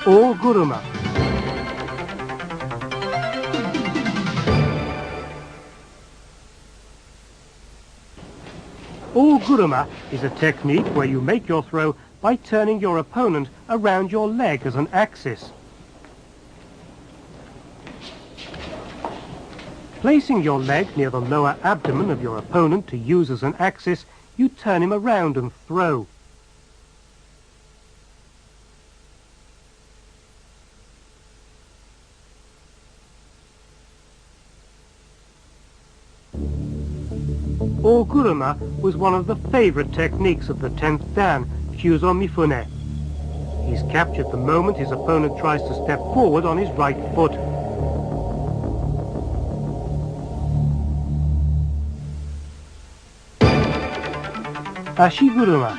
or guruma. Or guruma is a technique where you make your throw by turning your opponent around your leg as an axis. Placing your leg near the lower abdomen of your opponent to use as an axis, you turn him around and throw. Oguruma was one of the favorite techniques of the 10th Dan, Kyuzo Mifune. He's captured the moment his opponent tries to step forward on his right foot. Ashiguruma.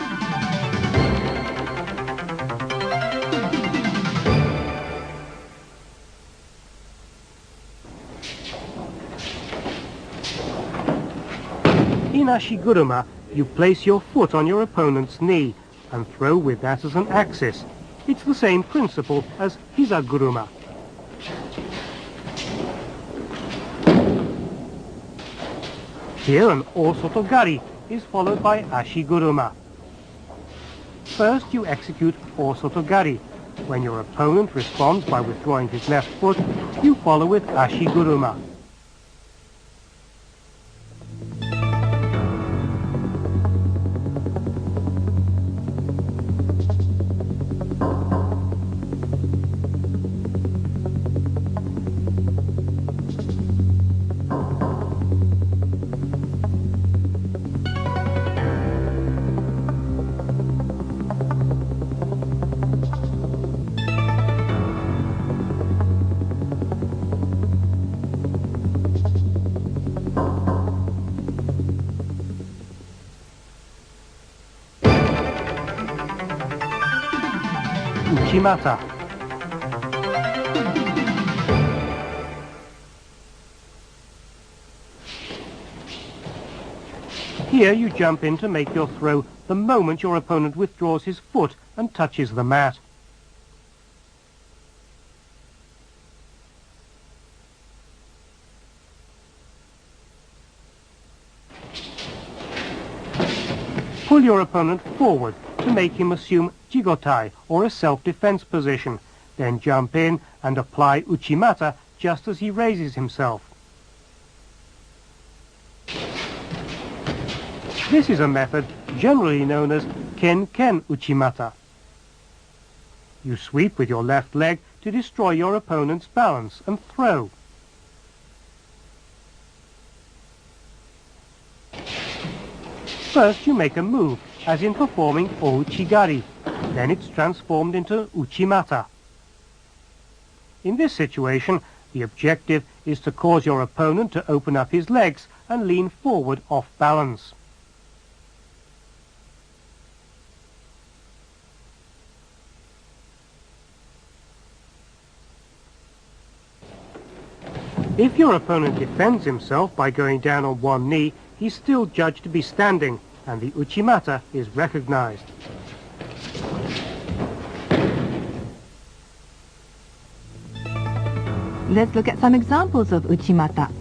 In Ashiguruma, you place your foot on your opponent's knee and throw with that as an axis. It's the same principle as Hizaguruma. Here an Osotogari is followed by Ashiguruma. First you execute Osotogari. When your opponent responds by withdrawing his left foot, you follow with Ashiguruma. Uchimata. Here you jump in to make your throw the moment your opponent withdraws his foot and touches the mat. Pull your opponent forward to make him assume jigotai, or a self-defense position, then jump in and apply uchimata just as he raises himself. This is a method generally known as ken-ken uchimata. You sweep with your left leg to destroy your opponent's balance and throw. First you make a move, as in performing ouchigari. Then it's transformed into uchimata. In this situation, the objective is to cause your opponent to open up his legs and lean forward off balance. If your opponent defends himself by going down on one knee, he's still judged to be standing, and the uchimata is recognized. Let's look at some examples of uchimata.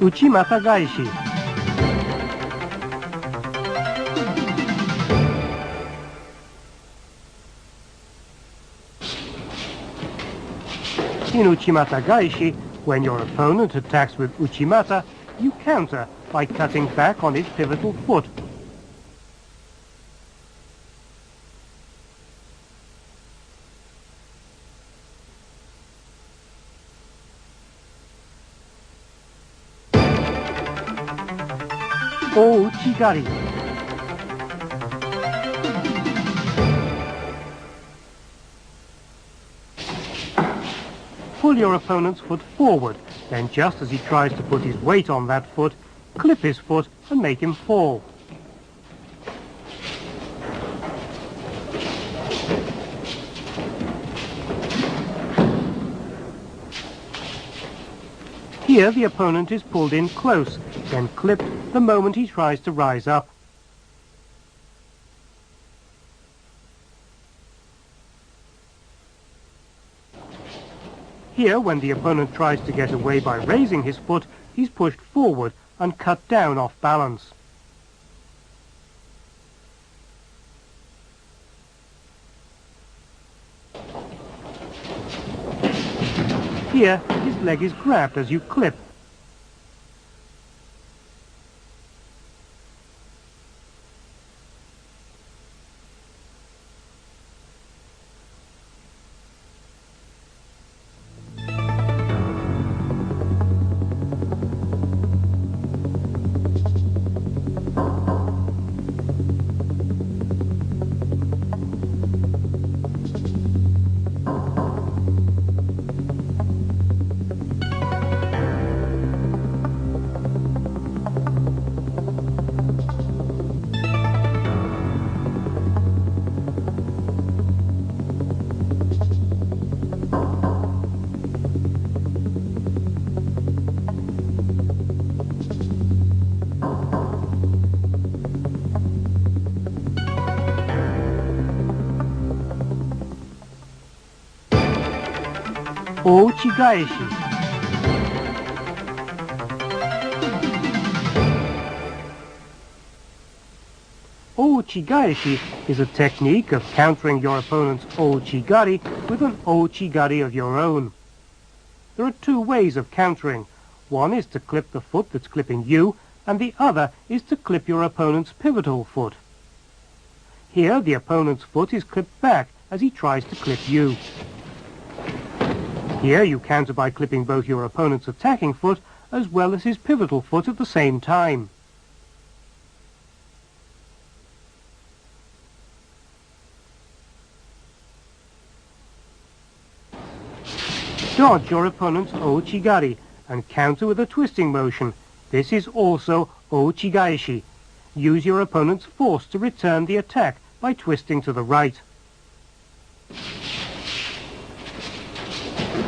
Uchimata Gaishi. In Uchimata Gaishi, when your opponent attacks with Uchimata, you counter by cutting back on his pivotal foot. Ouchigari. Pull your opponent's foot forward, then just as he tries to put his weight on that foot, clip his foot and make him fall. Here the opponent is pulled in close, then clipped the moment he tries to rise up. Here, when the opponent tries to get away by raising his foot, he's pushed forward and cut down off balance. Here, his leg is grabbed as you clip. Ouchigaishi. Ouchigaishi is a technique of countering your opponent's ouchigari with an ouchigari of your own. There are two ways of countering. One is to clip the foot that's clipping you, and the other is to clip your opponent's pivotal foot. Here, the opponent's foot is clipped back as he tries to clip you. Here you counter by clipping both your opponent's attacking foot as well as his pivotal foot at the same time. Dodge your opponent's ouchigari and counter with a twisting motion. This is also ouchigaishi. Use your opponent's force to return the attack by twisting to the right.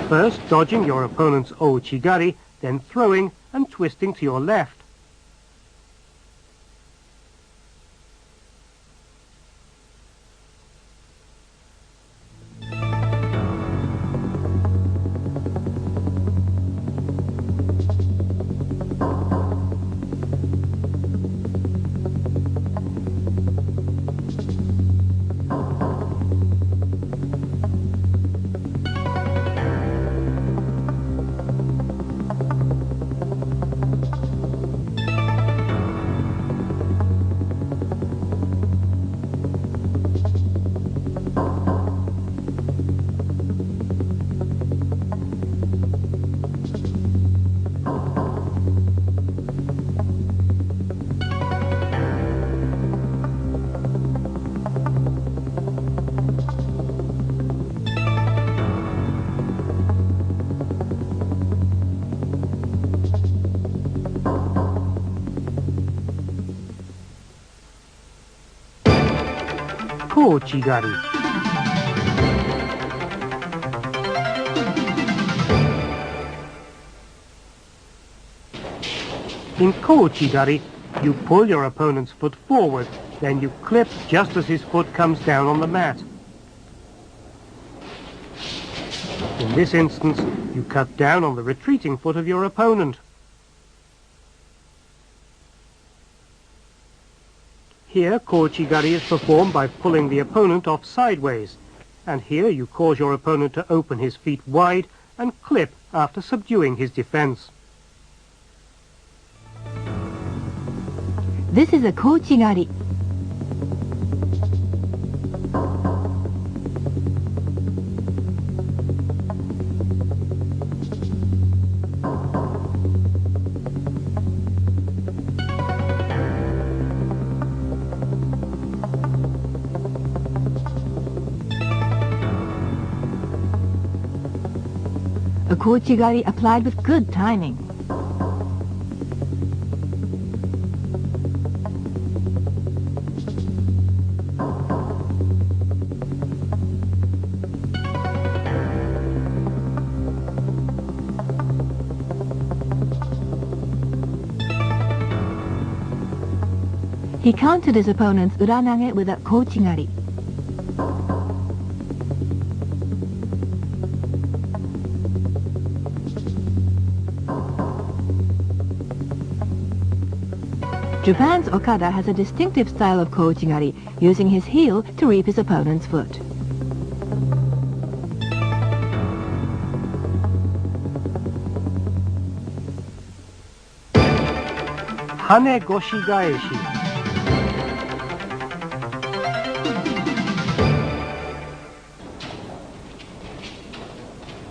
First dodging your opponent's ouchigari, then throwing and twisting to your left. Ouchigari. In Ouchigari, you pull your opponent's foot forward, then you clip just as his foot comes down on the mat. In this instance, you cut down on the retreating foot of your opponent. Here, kochigari is performed by pulling the opponent off sideways, and here you cause your opponent to open his feet wide and clip after subduing his defense. This is a kochigari. A kochigari applied with good timing. He countered his opponent's uranage with a kochigari. Japan's Okada has a distinctive style of kochigari, using his heel to reap his opponent's foot. Hanegoshi gaeshi.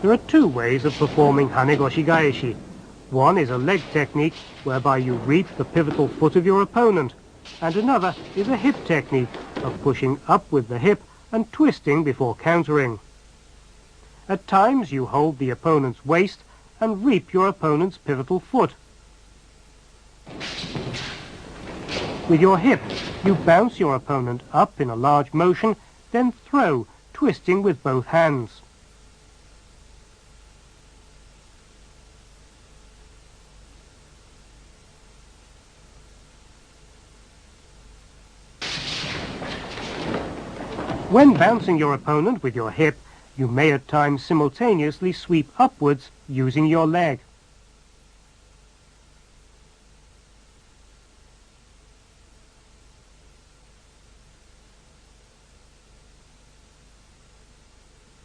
There are two ways of performing hanegoshi gaeshi. One is a leg technique whereby you reap the pivotal foot of your opponent, and another is a hip technique of pushing up with the hip and twisting before countering. At times you hold the opponent's waist and reap your opponent's pivotal foot. With your hip, you bounce your opponent up in a large motion, then throw, twisting with both hands. When bouncing your opponent with your hip, you may at times simultaneously sweep upwards using your leg.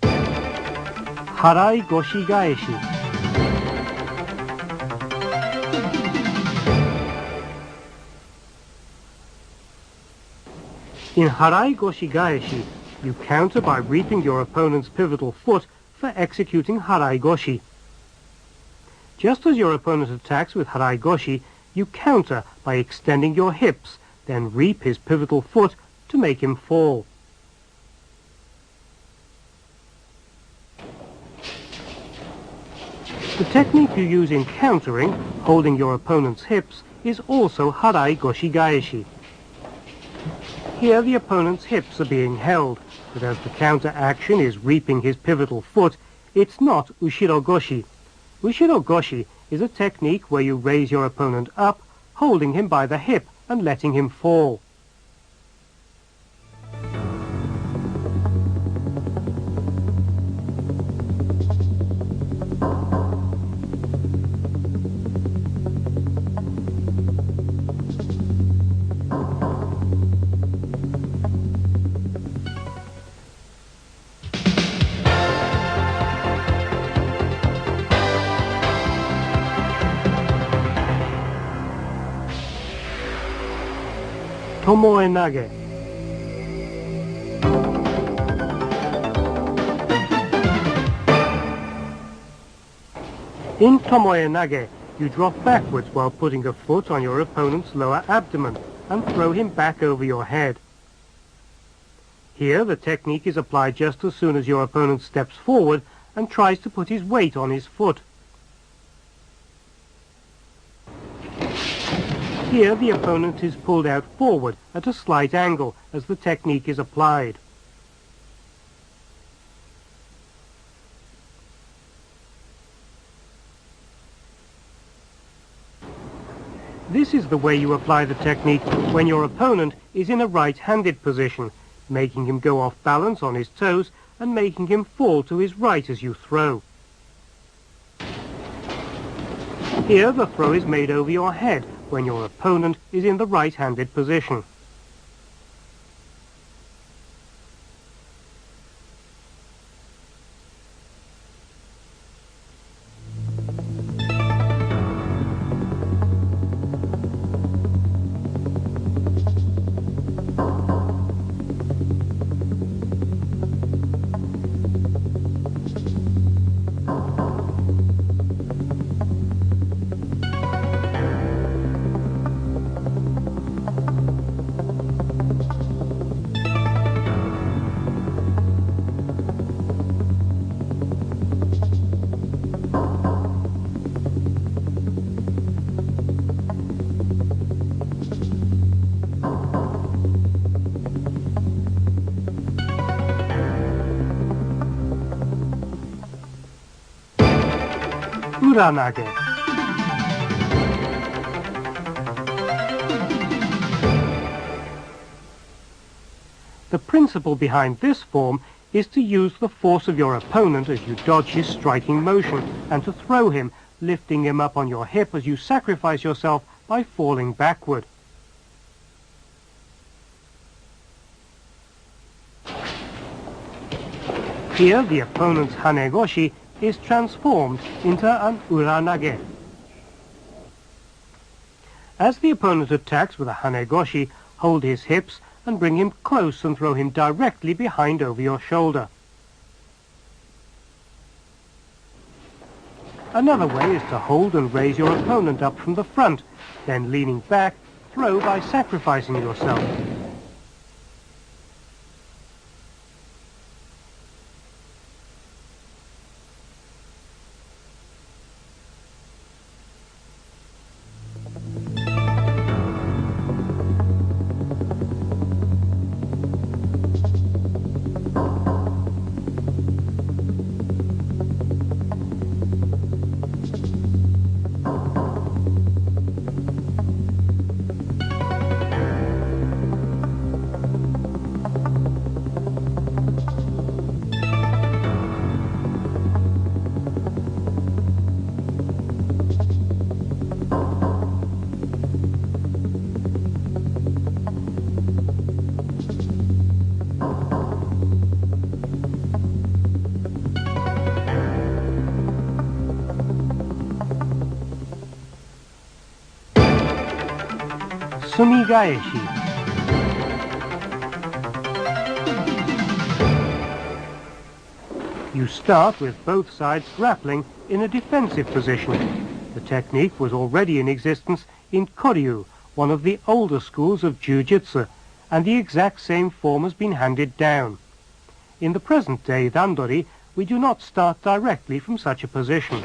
Harai goshi gaeshi. In harai goshi gaeshi, you counter by reaping your opponent's pivotal foot for executing harai goshi. Just as your opponent attacks with harai goshi, you counter by extending your hips, then reap his pivotal foot to make him fall. The technique you use in countering, holding your opponent's hips, is also harai goshi gaeshi. Here the opponent's hips are being held, but as the counter action is reaping his pivotal foot, it's not ushiro goshi. Ushiro goshi is a technique where you raise your opponent up, holding him by the hip and letting him fall. Tomoe nage. In tomoe nage, you drop backwards while putting a foot on your opponent's lower abdomen and throw him back over your head. Here the technique is applied just as soon as your opponent steps forward and tries to put his weight on his foot. Here the opponent is pulled out forward at a slight angle as the technique is applied. This is the way you apply the technique when your opponent is in a right-handed position, making him go off balance on his toes and making him fall to his right as you throw. Here the throw is made over your head when your opponent is in the right-handed position. Uranage. The principle behind this form is to use the force of your opponent as you dodge his striking motion, and to throw him, lifting him up on your hip as you sacrifice yourself by falling backward. Here the opponent's hanegoshi is transformed into an uranage. As the opponent attacks with a hanegoshi, hold his hips and bring him close and throw him directly behind over your shoulder. Another way is to hold and raise your opponent up from the front, then leaning back, throw by sacrificing yourself. Sumigaeshi. You start with both sides grappling in a defensive position. The technique was already in existence in Koryu, one of the older schools of Jiu-Jitsu, and the exact same form has been handed down. In the present-day Dandori, we do not start directly from such a position.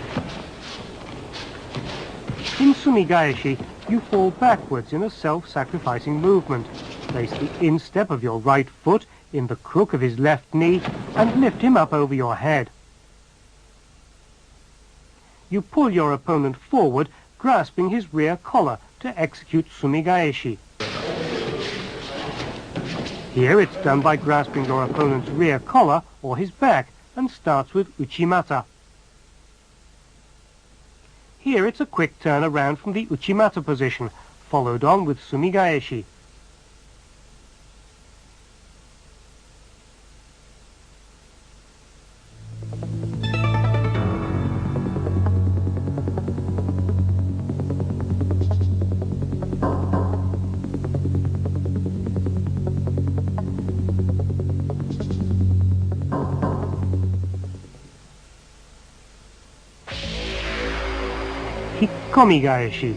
In Sumigaeshi, you fall backwards in a self-sacrificing movement. Place the instep of your right foot in the crook of his left knee and lift him up over your head. You pull your opponent forward, grasping his rear collar to execute Sumigaeshi. Here it's done by grasping your opponent's rear collar or his back and starts with Uchimata. Here it's a quick turn around from the Uchimata position, followed on with Sumigaeshi. Komigaeshi.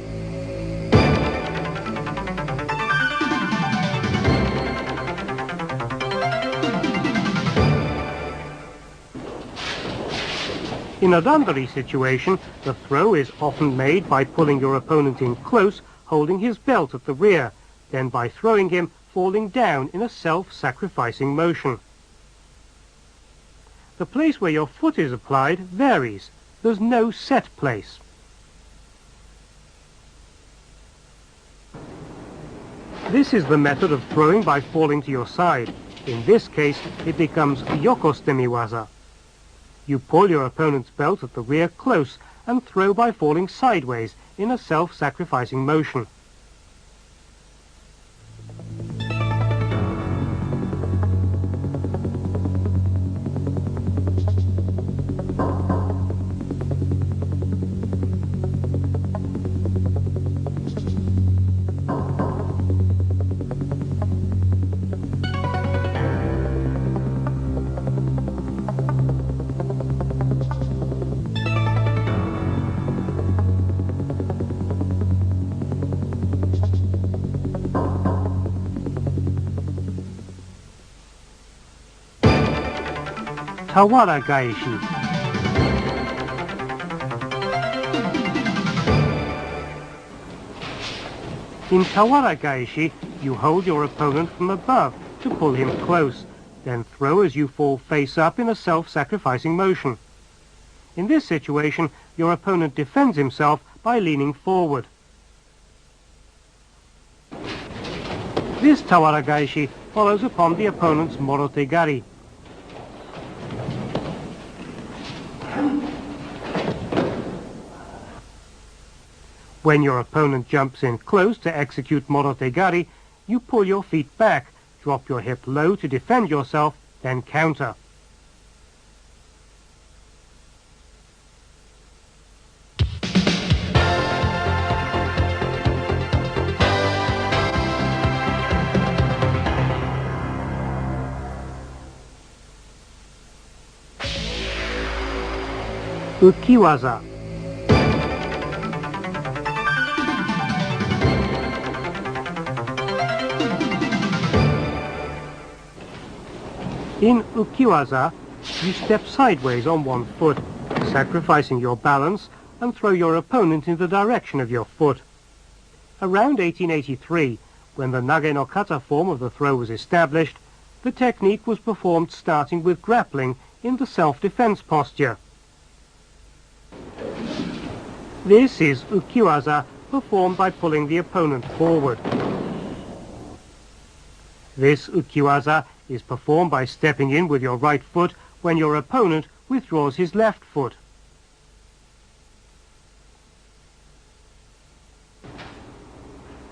In a Dandori situation, the throw is often made by pulling your opponent in close, holding his belt at the rear, then by throwing him, falling down in a self-sacrificing motion. The place where your foot is applied varies. There's no set place. This is the method of throwing by falling to your side. In this case, it becomes Nagewaza. You pull your opponent's belt at the rear close and throw by falling sideways in a self-sacrificing motion. Tawara Gaeshi. In Tawara Gaeshi, you hold your opponent from above to pull him close, then throw as you fall face up in a self-sacrificing motion. In this situation, your opponent defends himself by leaning forward. This tawaragaishi follows upon the opponent's morotegari. When your opponent jumps in close to execute morotegari, you pull your feet back, drop your hip low to defend yourself, then counter. Ukiwaza. In Ukiwaza, you step sideways on one foot, sacrificing your balance, and throw your opponent in the direction of your foot. Around 1883, when the Nage no Kata form of the throw was established, the technique was performed starting with grappling in the self-defense posture. This is Ukiwaza, performed by pulling the opponent forward. This Ukiwaza is performed by stepping in with your right foot when your opponent withdraws his left foot.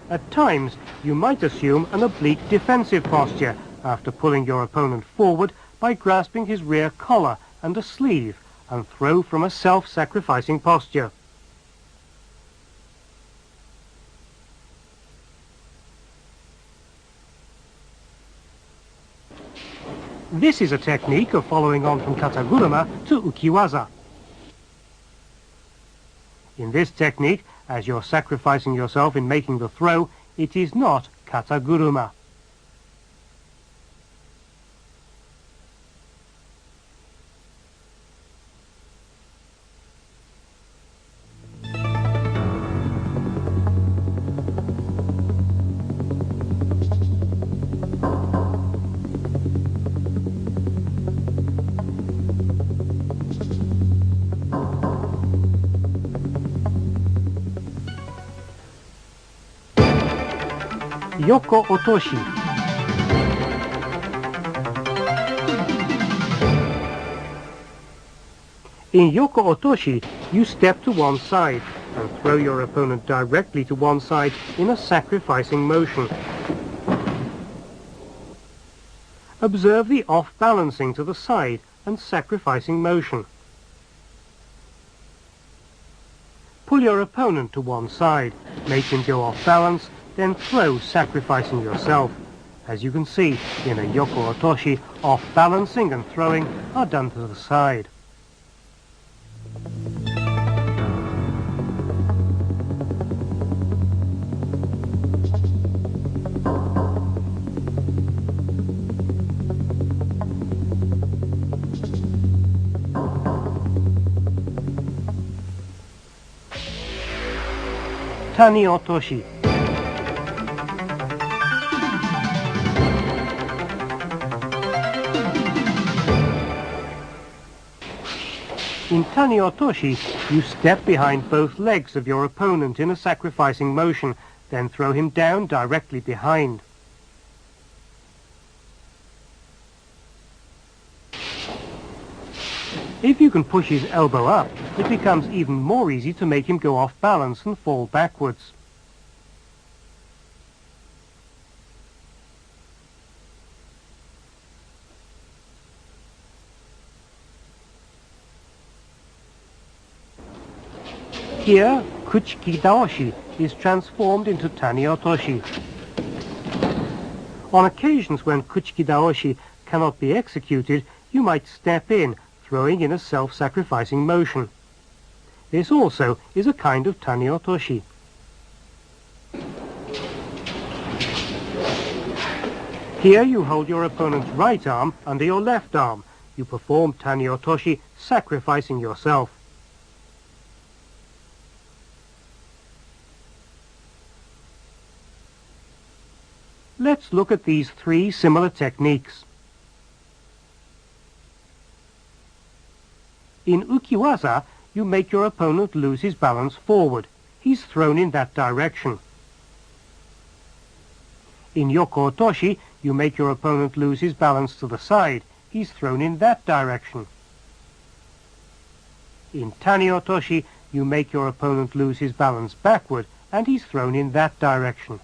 At times, you might assume an oblique defensive posture after pulling your opponent forward by grasping his rear collar and a sleeve and throw from a self-sacrificing posture. This is a technique of following on from kataguruma to ukiwaza. In this technique, as you're sacrificing yourself in making the throw, it is not kataguruma. Yoko otoshi. In yoko otoshi, you step to one side and throw your opponent directly to one side in a sacrificing motion. Observe the off-balancing to the side and sacrificing motion. Pull your opponent to one side, make him go off balance, then throw, sacrificing yourself. As you can see, in a yoko otoshi, off-balancing and throwing are done to the side. Tani otoshi. In Tani otoshi, you step behind both legs of your opponent in a sacrificing motion, then throw him down directly behind. If you can push his elbow up, it becomes even more easy to make him go off balance and fall backwards. Here, kuchiki daoshi is transformed into tani otoshi. On occasions when kuchiki daoshi cannot be executed, you might step in, throwing in a self-sacrificing motion. This also is a kind of tani otoshi. Here you hold your opponent's right arm under your left arm. You perform tani otoshi, sacrificing yourself. Let's look at these three similar techniques. In Ukiwaza, you make your opponent lose his balance forward. He's thrown in that direction. In Yoko Otoshi, you make your opponent lose his balance to the side. He's thrown in that direction. In Tani Otoshi, you make your opponent lose his balance backward, and he's thrown in that direction.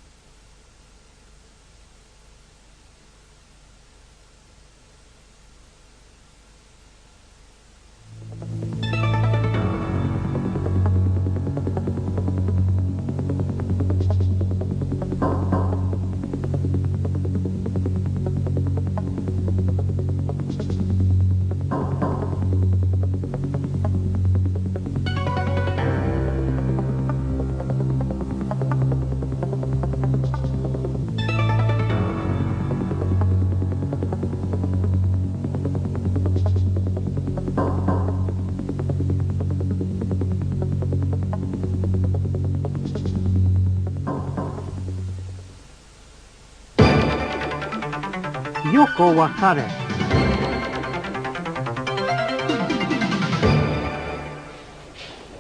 Yoko Wakare.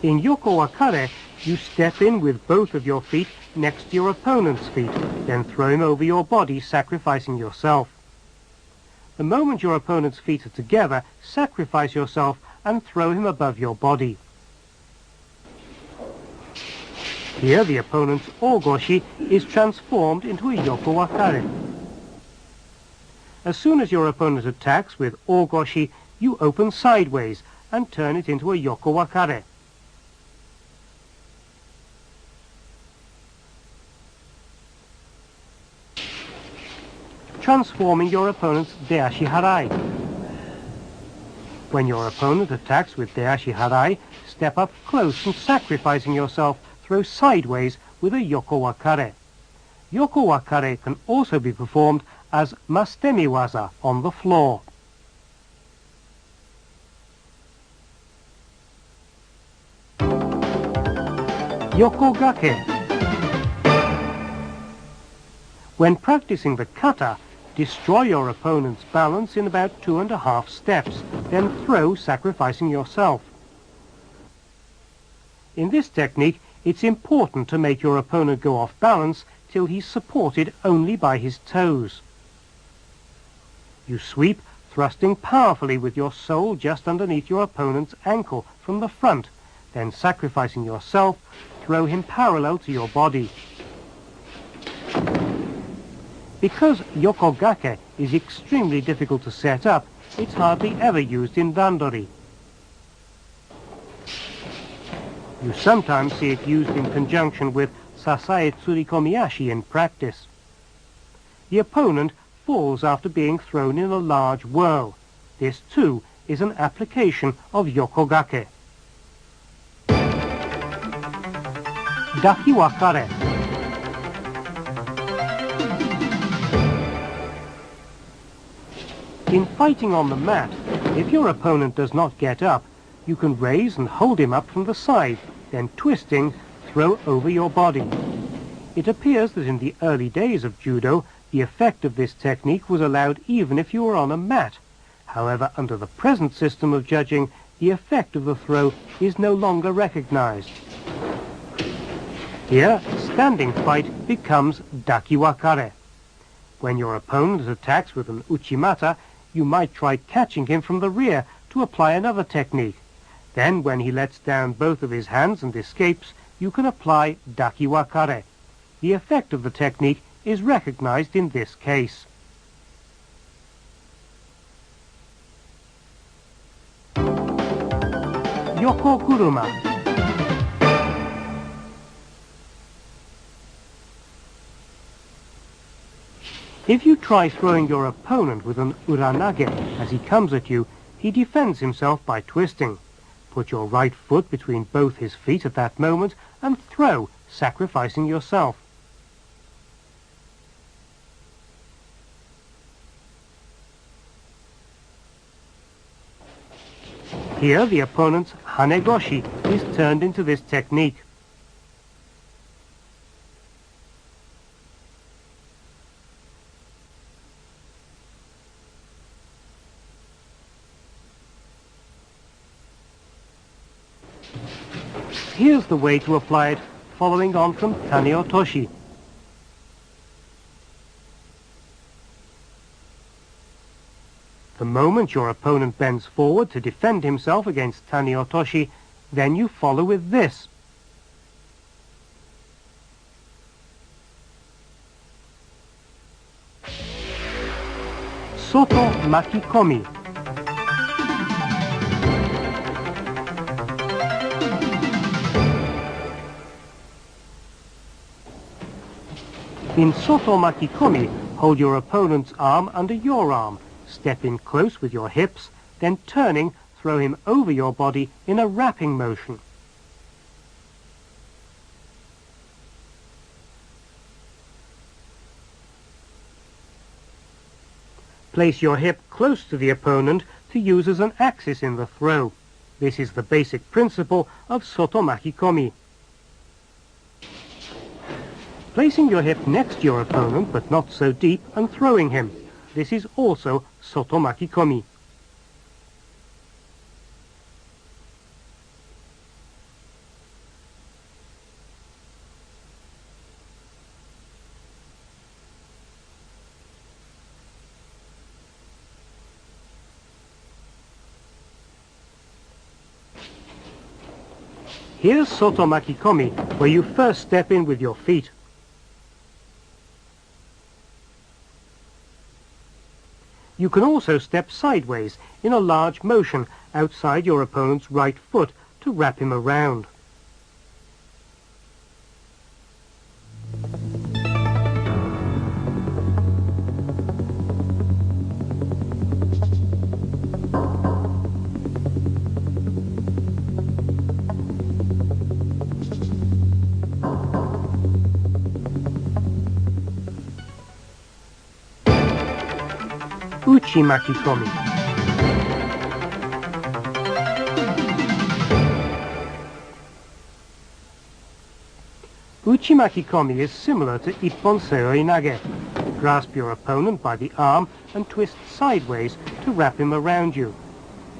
In Yoko Wakare, you step in with both of your feet next to your opponent's feet, then throw him over your body, sacrificing yourself. The moment your opponent's feet are together, sacrifice yourself and throw him above your body. Here, the opponent's ogoshi is transformed into a Yoko Wakare. As soon as your opponent attacks with ogoshi, you open sideways and turn it into a Yoko Wakare. Transforming your opponent's Deashi Harai. When your opponent attacks with Deashi Harai, step up close and sacrificing yourself, throw sideways with a Yoko Wakare. Yoko Wakare can also be performed as Mastemiwaza on the floor. Yokogake. When practicing the kata, destroy your opponent's balance in about 2.5 steps, then throw, sacrificing yourself. In this technique, it's important to make your opponent go off balance till he's supported only by his toes. You sweep, thrusting powerfully with your sole just underneath your opponent's ankle from the front, then sacrificing yourself, throw him parallel to your body. Because Yokogake is extremely difficult to set up, it's hardly ever used in randori. You sometimes see it used in conjunction with Sasae Tsurikomiyashi in practice. The opponent falls after being thrown in a large whirl. This, too, is an application of Yokogake. Dakiwakare. In fighting on the mat, if your opponent does not get up, you can raise and hold him up from the side, then twisting, throw over your body. It appears that in the early days of judo, the effect of this technique was allowed even if you were on a mat. However, under the present system of judging, the effect of the throw is no longer recognized. Here, standing fight becomes dakiwakare. When your opponent attacks with an uchimata, you might try catching him from the rear to apply another technique. Then, when he lets down both of his hands and escapes, you can apply dakiwakare. The effect of the technique is recognized in this case. Yokoguruma. If you try throwing your opponent with an uranage as he comes at you, he defends himself by twisting. Put your right foot between both his feet at that moment and throw, sacrificing yourself. Here, the opponent's hanegoshi is turned into this technique. Here's the way to apply it, following on from Taniotoshi. The moment your opponent bends forward to defend himself against Taniotoshi, then you follow with this. Soto Makikomi. In Soto Makikomi, hold your opponent's arm under your arm, step in close with your hips, then turning, throw him over your body in a wrapping motion. Place your hip close to the opponent to use as an axis in the throw. This is the basic principle of Soto Makikomi. Placing your hip next to your opponent, but not so deep, and throwing him. This is also Soto Makikomi. Here's Soto Makikomi, where you first step in with your feet. You can also step sideways in a large motion outside your opponent's right foot to wrap him around. Uchi Makikomi. Uchi Makikomi is similar to Ippon Seoi Nage. Grasp your opponent by the arm and twist sideways to wrap him around you.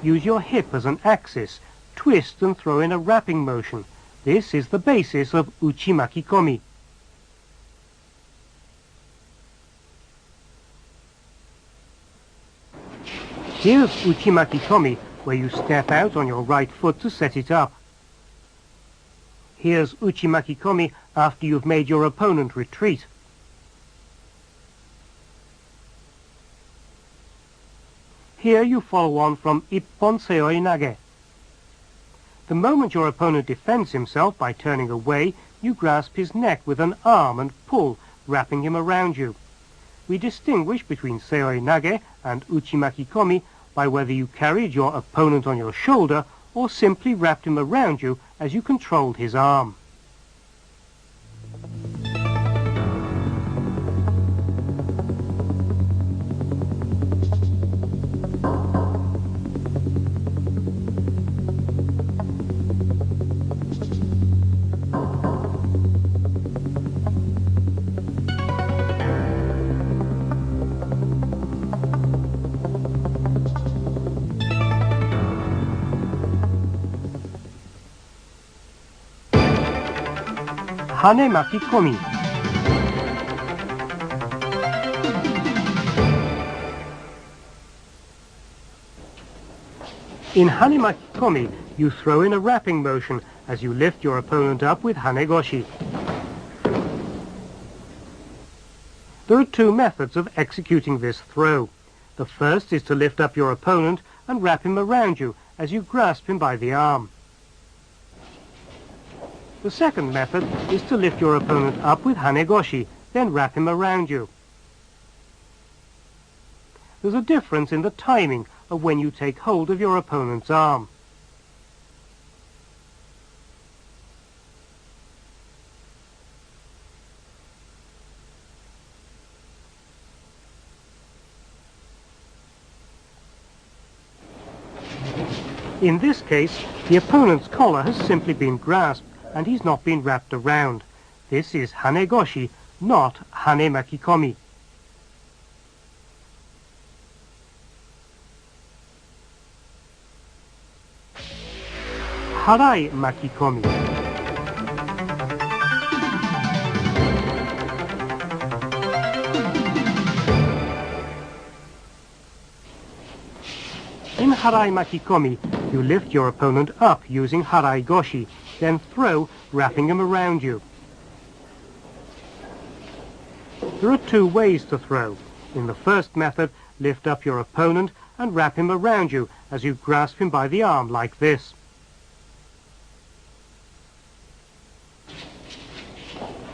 Use your hip as an axis, twist and throw in a wrapping motion. This is the basis of Uchi Makikomi. Here's Uchi Makikomi, where you step out on your right foot to set it up. Here's Uchi Makikomi after you've made your opponent retreat. Here you follow on from Ippon Seoi Nage. The moment your opponent defends himself by turning away, you grasp his neck with an arm and pull, wrapping him around you. We distinguish between Seoi Nage and Uchi Makikomi by whether you carried your opponent on your shoulder or simply wrapped him around you as you controlled his arm. Hane Makikomi. In Hane Makikomi, you throw in a wrapping motion as you lift your opponent up with Hanegoshi. There are two methods of executing this throw. The first is to lift up your opponent and wrap him around you as you grasp him by the arm. The second method is to lift your opponent up with Hanegoshi, then wrap him around you. There's a difference in the timing of when you take hold of your opponent's arm. In this case, the opponent's collar has simply been grasped and he's not been wrapped around. This is Hanegoshi, not Hane Makikomi. Harai Makikomi. Harai Makikomi, you lift your opponent up using Harai Goshi, then throw, wrapping him around you. There are two ways to throw. In the first method, lift up your opponent and wrap him around you as you grasp him by the arm like this.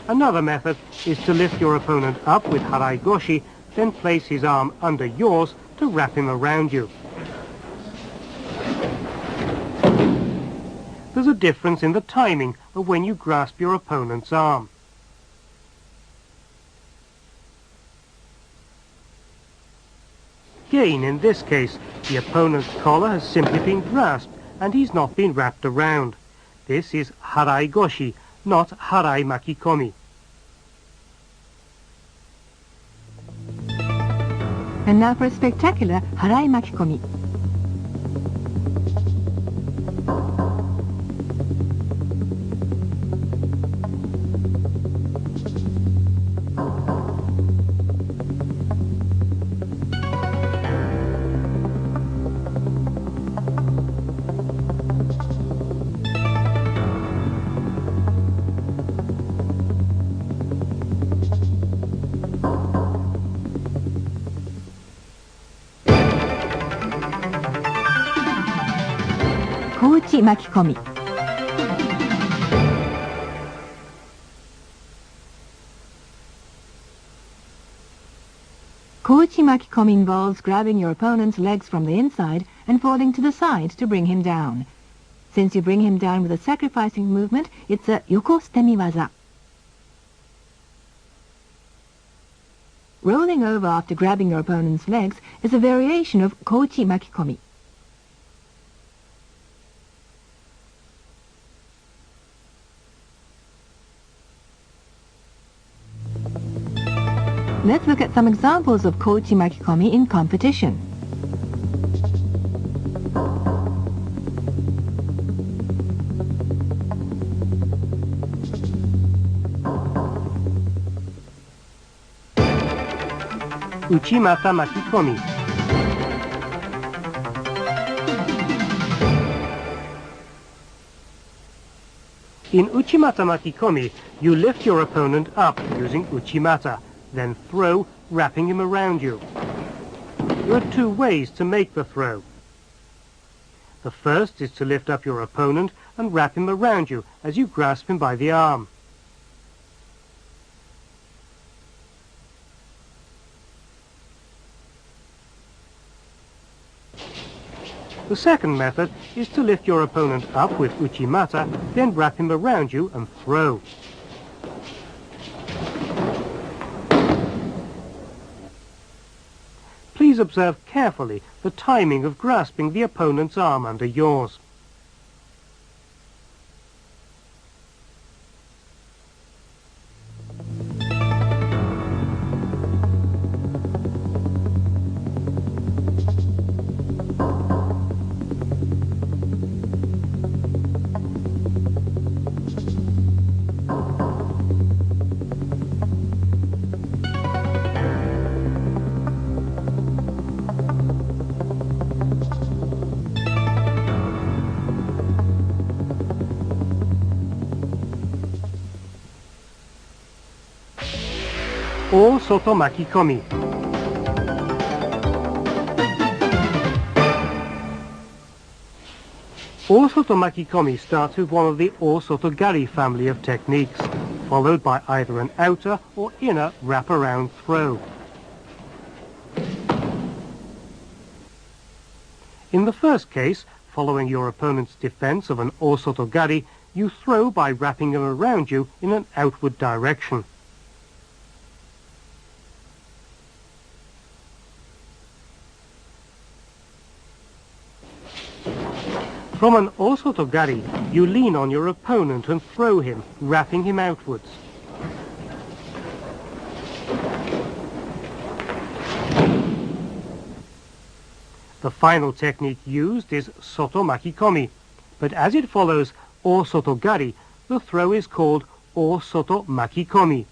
Another method is to lift your opponent up with Harai Goshi, then place his arm under yours to wrap him around you. There's a difference in the timing of when you grasp your opponent's arm. Again, in this case, the opponent's collar has simply been grasped and he's not been wrapped around. This is Harai Goshi, not Harai Makikomi. And now for a spectacular Harai Makikomi. Kochi Makikomi. Kochi Makikomi involves grabbing your opponent's legs from the inside and falling to the side to bring him down. Since you bring him down with a sacrificing movement, it's a yoko stemi waza. Rolling over after grabbing your opponent's legs is a variation of Kochi Makikomi. Let's look at some examples of Kochi Makikomi in competition. Uchimata Makikomi. In Uchimata Makikomi, you lift your opponent up using Uchimata, then throw, wrapping him around you. There are two ways to make the throw. The first is to lift up your opponent and wrap him around you as you grasp him by the arm. The second method is to lift your opponent up with Uchimata, then wrap him around you and throw. Please observe carefully the timing of grasping the opponent's arm under yours. Or Soto Makikomi. Or Soto Makikomi starts with one of the Or Soto Gari family of techniques, followed by either an outer or inner wrap-around throw. In the first case, following your opponent's defense of an Or Soto Gari, you throw by wrapping him around you in an outward direction. From an Or Soto Gari, you lean on your opponent and throw him, wrapping him outwards. The final technique used is Soto Makikomi, but as it follows Or Soto Gari, the throw is called Or Soto Makikomi.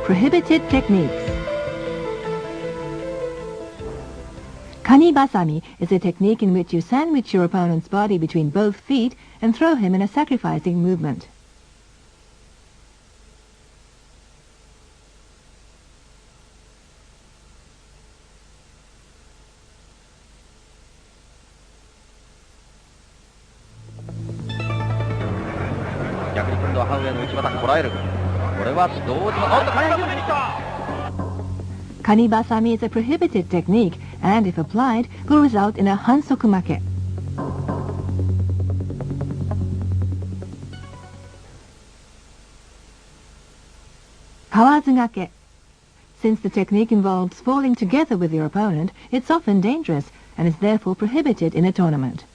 Prohibited techniques. Kanibasami is a technique in which you sandwich your opponent's body between both feet and throw him in a sacrificing movement. Kanibasami is a prohibited technique and, if applied, will result in a hansokumake. Kawazugake. Since the technique involves falling together with your opponent, it's often dangerous and is therefore prohibited in a tournament.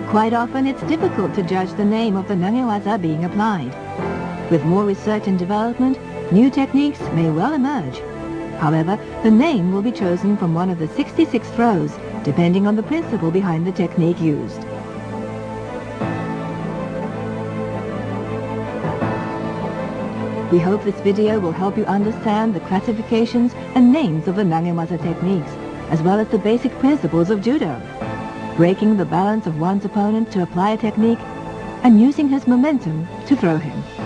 Quite often it's difficult to judge the name of the Nagewaza being applied. With more research and development, new techniques may well emerge. However, the name will be chosen from one of the 66 throws, depending on the principle behind the technique used. We hope this video will help you understand the classifications and names of the Nagewaza techniques, as well as the basic principles of Judo. Breaking the balance of one's opponent to apply a technique, and using his momentum to throw him.